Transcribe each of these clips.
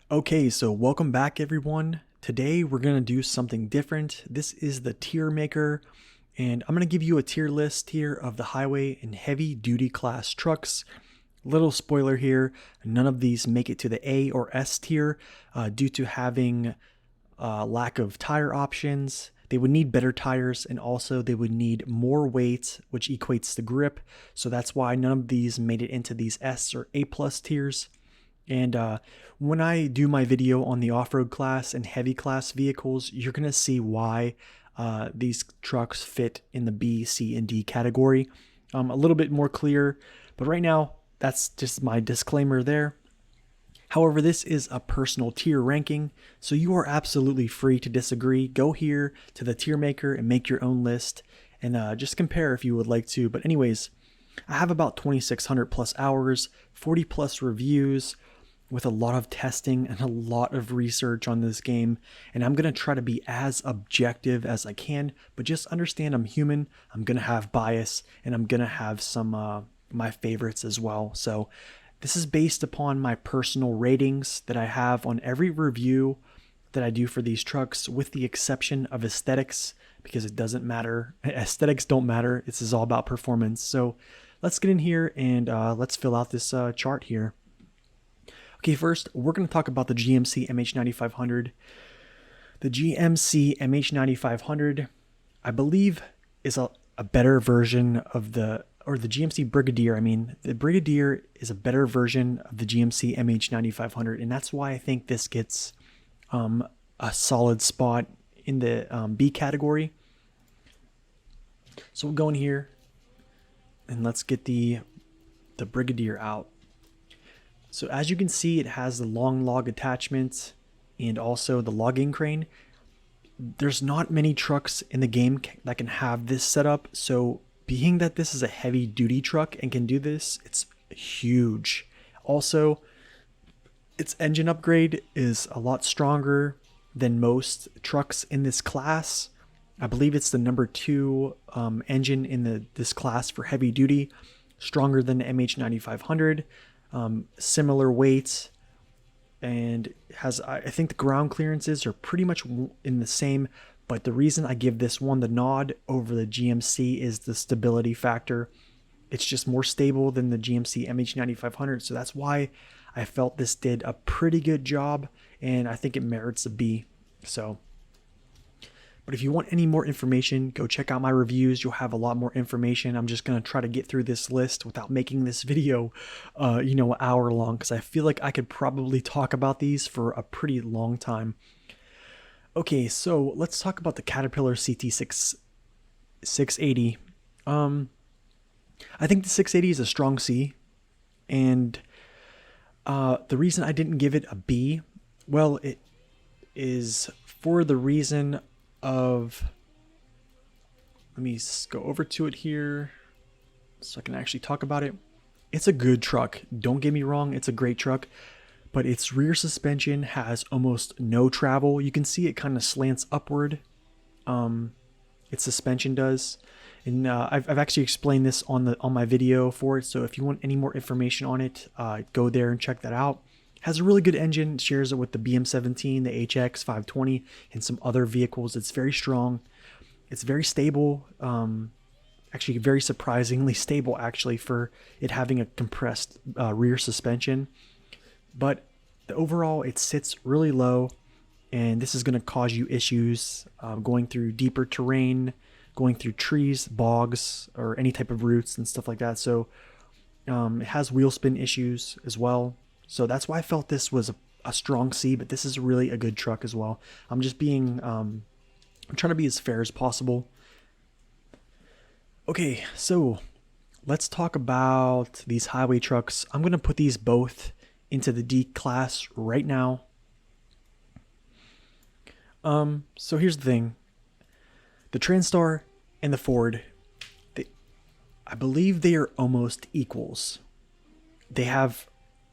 Okay, so welcome back everyone. Today we're going to do something different. This is the tier maker, and I'm going to give you a tier list here of the highway and heavy duty class trucks. Little spoiler here, none of these make it to the A or S tier due to having lack of tire options. They would need better tires, and also they would need more weight, which equates to grip. So that's why none of these made it into these S or A plus tiers. And when I do my video on the off-road class and heavy class vehicles, you're going to see why these trucks fit in the B, C, and D category. A little bit more clear, but right now, that's just my disclaimer there. However, this is a personal tier ranking, so you are absolutely free to disagree. Go here to the tier maker and make your own list, and just compare if you would like to. But anyways, I have about 2,600 plus hours, 40 plus reviews, with a lot of testing and a lot of research on this game, and I'm going to try to be as objective as I can, but just understand I'm human, I'm going to have bias, and I'm going to have some my favorites as well. So this is based upon my personal ratings that I have on every review that I do for these trucks, with the exception of aesthetics, because it doesn't matter. Aesthetics don't matter. This is all about performance. So let's get in here and let's fill out this chart here. Okay, first, we're going to talk about the GMC MH9500. The GMC MH9500, I believe, is a better version of the GMC Brigadier. I mean, the Brigadier is a better version of the GMC MH9500, and that's why I think this gets a solid spot in the B category. So we'll go in here, and let's get the Brigadier out. So as you can see, it has the long log attachment and also the logging crane. There's not many trucks in the game that can have this setup. So being that this is a heavy duty truck and can do this, it's huge. Also, its engine upgrade is a lot stronger than most trucks in this class. I believe it's the number 2 engine in this class for heavy duty, stronger than the MH9500. Similar weights, and has, I think the ground clearances are pretty much in the same, but the reason I give this one the nod over the GMC is the stability factor. It's just more stable than the GMC MH9500, so that's why I felt this did a pretty good job, and I think it merits a B. But if you want any more information, go check out my reviews. You'll have a lot more information. I'm just going to try to get through this list without making this video, an hour long, because I feel like I could probably talk about these for a pretty long time. Okay, so let's talk about the Caterpillar CT680. I think the 680 is a strong C, and the reason I didn't give it a B, well, it is for the reason of, let me go over to it here so I can actually talk about it. It's a good truck, don't get me wrong, it's a great truck, but its rear suspension has almost no travel. You can see it kind of slants upward, its suspension does, and I've actually explained this on my video for it, so if you want any more information on it, go there and check that out. Has a really good engine, shares it with the BM17, the HX 520, and some other vehicles. It's very strong. It's very stable. Actually, very surprisingly stable, actually, for it having a compressed rear suspension. But overall, it sits really low, and this is going to cause you issues going through deeper terrain, going through trees, bogs, or any type of roots and stuff like that. So it has wheel spin issues as well. So that's why I felt this was a strong C, but this is really a good truck as well. I'm just being, I'm trying to be as fair as possible. Okay, so let's talk about these highway trucks. I'm going to put these both into the D class right now. So here's the thing. The Transtar and the Ford, I believe they are almost equals. They have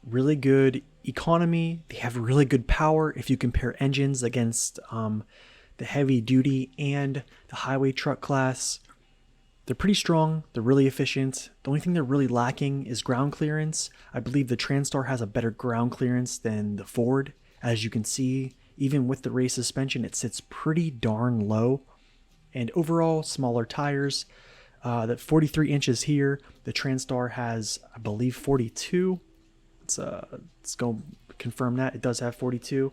really good economy, they have really good power if you compare engines against the heavy duty and the highway truck class. They're pretty strong, they're really efficient. The only thing they're really lacking is ground clearance. I believe the Transtar has a better ground clearance than the Ford As you can see, even with the race suspension, it sits pretty darn low. And overall, smaller tires. That 43 inches here. The Transtar has, I believe, 42. Let's go confirm that. It does have 42.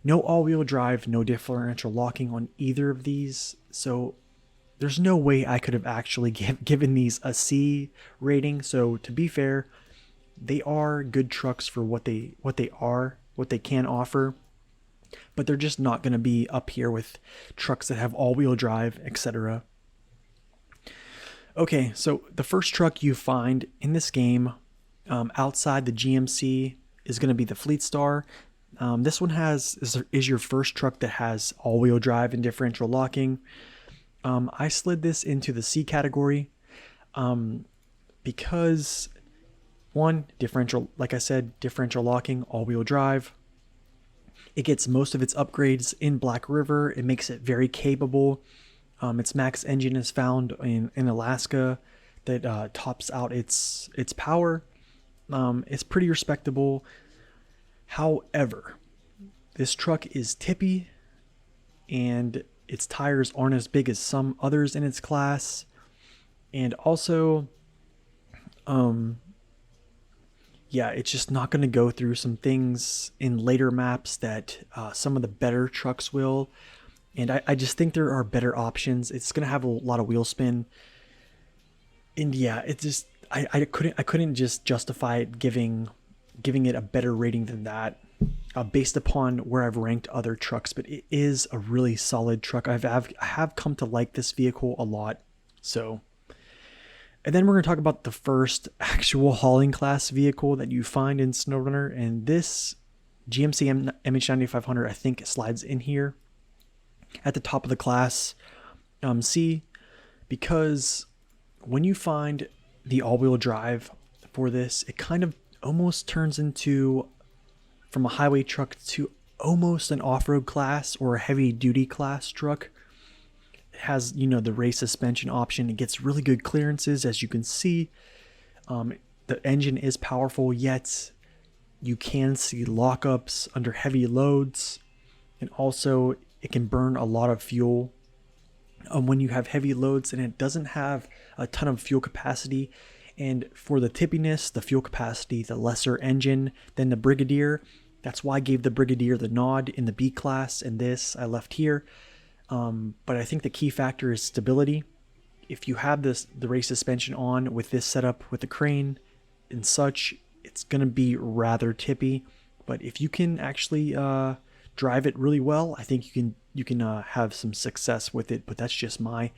No all-wheel drive, no differential locking on either of these. So there's no way I could have actually given these a C rating. So to be fair, they are good trucks for what they can offer, but they're just not going to be up here with trucks that have all-wheel drive, etc. Okay, so the first truck you find in this game outside the GMC is going to be the Fleetstar. This one is your first truck that has all-wheel drive and differential locking. I slid this into the C category because one, differential, like I said, differential locking, all-wheel drive. It gets most of its upgrades in Black River. It makes it very capable. Its max engine is found in Alaska that tops out its power. It's pretty respectable. However, this truck is tippy and its tires aren't as big as some others in its class. And also, yeah, it's just not going to go through some things in later maps that some of the better trucks will. And I just think there are better options. It's going to have a lot of wheel spin. And yeah, it just, I couldn't just justify it giving it a better rating than that based upon where I've ranked other trucks. But it is a really solid truck. I have come to like this vehicle a lot. So, and then we're going to talk about the first actual hauling class vehicle that you find in SnowRunner. And this GMC MH9500, I think, slides in here at the top of the class C, because when you find the all-wheel drive for this, it kind of almost turns into, from a highway truck to almost an off-road class or a heavy-duty class truck. It has, the race suspension option. It gets really good clearances, as you can see. The engine is powerful, yet you can see lockups under heavy loads, and also it can burn a lot of fuel when you have heavy loads, and it doesn't have a ton of fuel capacity. And for the tippiness, the fuel capacity, the lesser engine than the Brigadier. That's why I gave the Brigadier the nod in the B class, and this I left here. But I think the key factor is stability. If you have the race suspension on with this setup with the crane and such, it's going to be rather tippy. But if you can actually drive it really well, I think you can have some success with it. But that's just my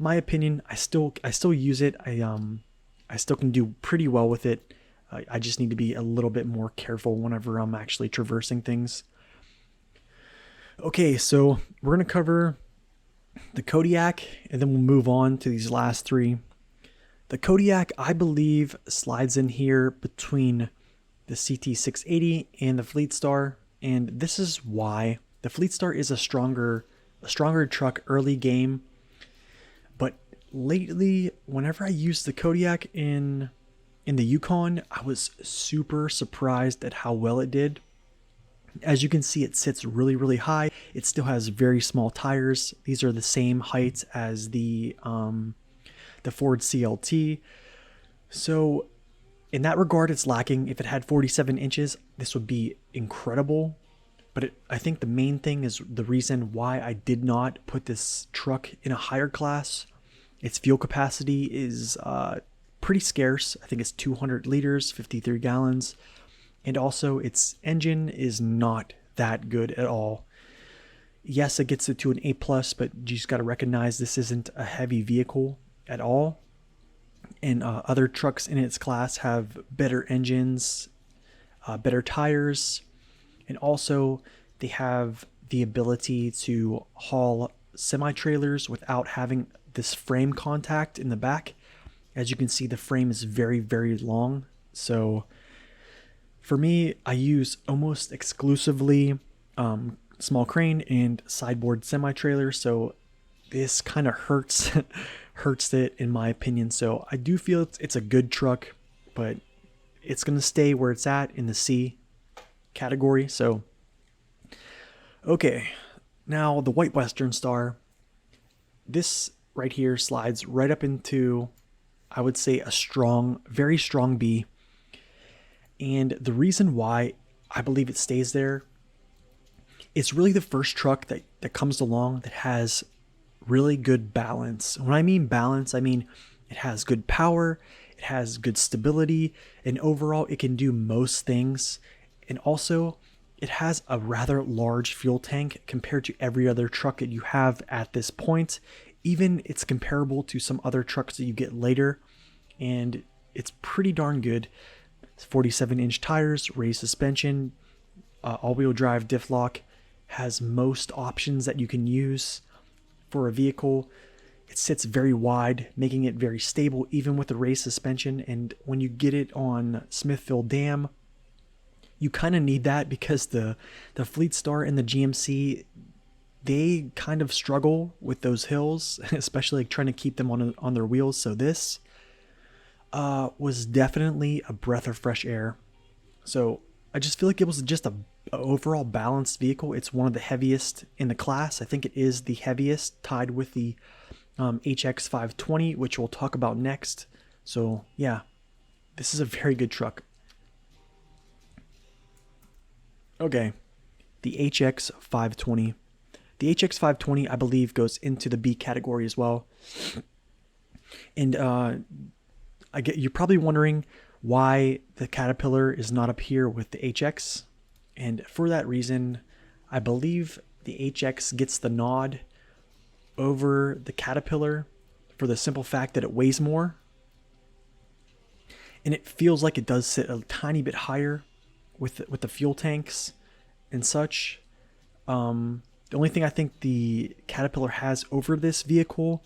opinion. I still use it. I still can do pretty well with it. I just need to be a little bit more careful whenever I'm actually traversing things. Okay, so we're going to cover the Kodiak, and then we'll move on to these last three. The Kodiak, I believe, slides in here between the CT680 and the Fleetstar, and this is why. The Fleetstar is a stronger truck early game, but lately, whenever I used the Kodiak in the Yukon, I was super surprised at how well it did. As you can see, it sits really, really high. It still has very small tires. These are the same heights as the Ford CLT. So in that regard, it's lacking. If it had 47 inches, this would be incredible. But I think the main thing is the reason why I did not put this truck in a higher class. Its fuel capacity is pretty scarce. I think it's 200 liters, 53 gallons. And also its engine is not that good at all. Yes, it gets it to an A+, but you just got to recognize this isn't a heavy vehicle at all. And other trucks in its class have better engines, better tires, and also they have the ability to haul semi-trailers without having this frame contact in the back. As you can see, the frame is very, very long. So for me, I use almost exclusively small crane and sideboard semi-trailer. So this kind of hurts it in my opinion. So I do feel it's a good truck, but it's going to stay where it's at in the C category. So Okay, now the white Western Star. This right here slides right up into, I would say, a strong, very strong B. And the reason why I believe it stays there, it's really the first truck that comes along that has really good balance. When I mean balance, I mean it has good power, it has good stability, and overall it can do most things. And also, it has a rather large fuel tank compared to every other truck that you have at this point. Even it's comparable to some other trucks that you get later, and it's pretty darn good. It's 47-inch tires, raised suspension, all-wheel drive diff lock, has most options that you can use for a vehicle. It sits very wide, making it very stable even with the raised suspension. And when you get it on Smithville Dam, you kind of need that because the Fleetstar and the GMC, they kind of struggle with those hills, especially like trying to keep them on their wheels. So this was definitely a breath of fresh air. So I just feel like it was just a overall balanced vehicle. It's one of the heaviest in the class. I think it is the heaviest, tied with the HX520, which we'll talk about next. So yeah, this is a very good truck. Okay, the HX520. The HX520, I believe, goes into the B category as well. And you're probably wondering why the Caterpillar is not up here with the HX. And for that reason, I believe the HX gets the nod over the Caterpillar for the simple fact that it weighs more. And it feels like it does sit a tiny bit higher with the fuel tanks and such. The only thing I think the Caterpillar has over this vehicle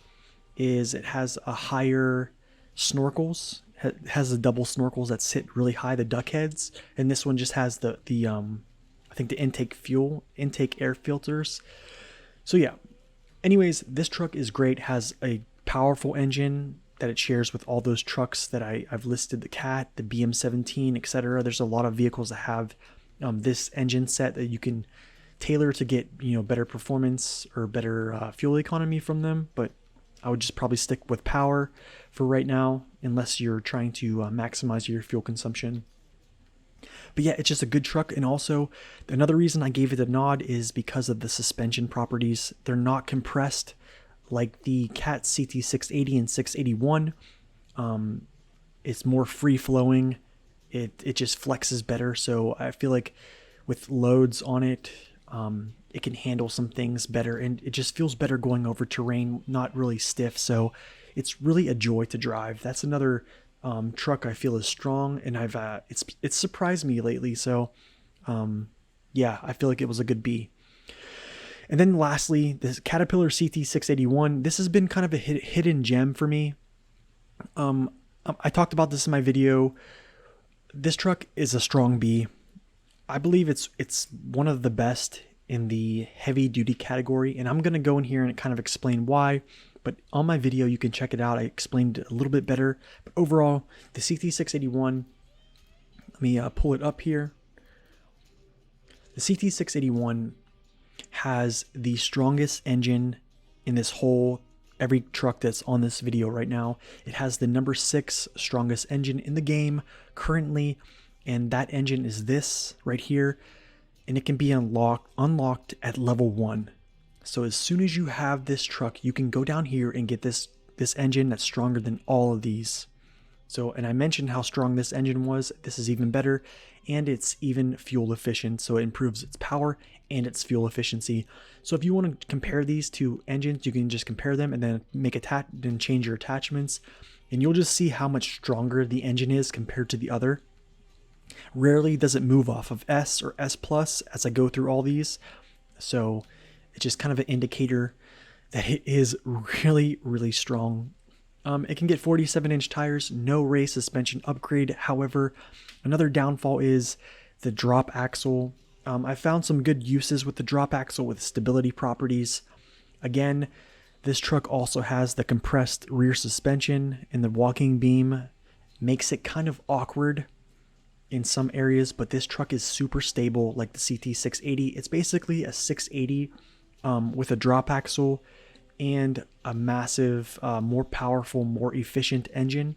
is it has a higher snorkels. It has the double snorkels that sit really high, the duck heads, and this one just has the I think the intake air filters. So yeah. Anyways, this truck is great. Has a powerful engine that it shares with all those trucks that I've listed, the Cat, the BM17, etc. There's a lot of vehicles that have this engine set that you can tailor to get better performance or better fuel economy from them. But I would just probably stick with power for right now, unless you're trying to maximize your fuel consumption. But yeah, it's just a good truck. And also, another reason I gave it a nod is because of the suspension properties. They're not compressed like the Cat CT680 and 681. It's more free flowing. It just flexes better. So I feel like with loads on it, it can handle some things better, and it just feels better going over terrain, not really stiff. So it's really a joy to drive. That's another truck I feel is strong, and it's surprised me lately. So yeah, I feel like it was a good B. And then lastly, this Caterpillar CT681. This has been kind of a hidden gem for me. I talked about this in my video. This truck is a strong B. I believe it's one of the best in the heavy duty category, and I'm going to go in here and kind of explain why. But on my video, you can check it out. I explained it a little bit better. But overall, the CT681, let me pull it up here. The CT681 has the strongest engine in this whole, every truck that's on this video right now. It has the number 6 strongest engine in the game currently, and that engine is this right here, and it can be unlocked at level 1. So as soon as you have this truck, you can go down here and get this engine that's stronger than all of these. So, and I mentioned how strong this engine was. This is even better, and it's even fuel efficient. So it improves its power and its fuel efficiency. So if you want to compare these two engines, you can just compare them and then change your attachments, and you'll just see how much stronger the engine is compared to the other. Rarely does it move off of S or S plus as I go through all these. So it's just kind of an indicator that it is really, really strong. It can get 47-inch tires, no race suspension upgrade. However, another downfall is the drop axle. I found some good uses with the drop axle with stability properties. Again, this truck also has the compressed rear suspension, and the walking beam makes it kind of awkward in some areas, but this truck is super stable like the CT680. It's basically a 680 with a drop axle and a massive, more powerful, more efficient engine.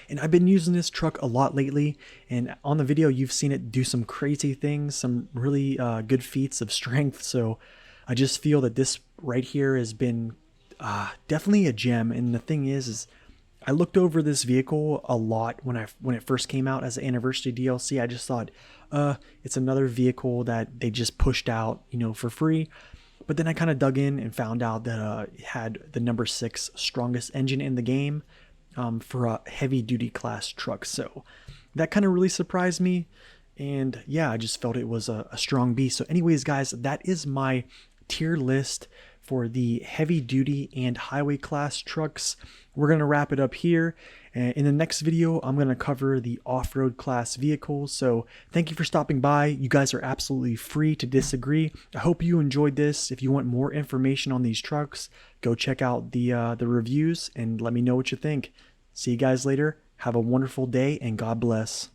And I've been using this truck a lot lately, and on the video you've seen it do some crazy things, some really good feats of strength. So I just feel that this right here has been definitely a gem. And the thing is I looked over this vehicle a lot when it first came out as an anniversary DLC. I just thought, it's another vehicle that they just pushed out, you know, for free. But then I kind of dug in and found out that it had the number 6 strongest engine in the game for a heavy duty class truck. So that kind of really surprised me. And yeah, I just felt it was a strong beast. So anyways, guys, that is my tier list for the heavy duty and highway class trucks. We're going to wrap it up here. In the next video, I'm going to cover the off-road class vehicles. So thank you for stopping by. You guys are absolutely free to disagree. I hope you enjoyed this. If you want more information on these trucks, go check out the reviews and let me know what you think. See you guys later. Have a wonderful day and God bless.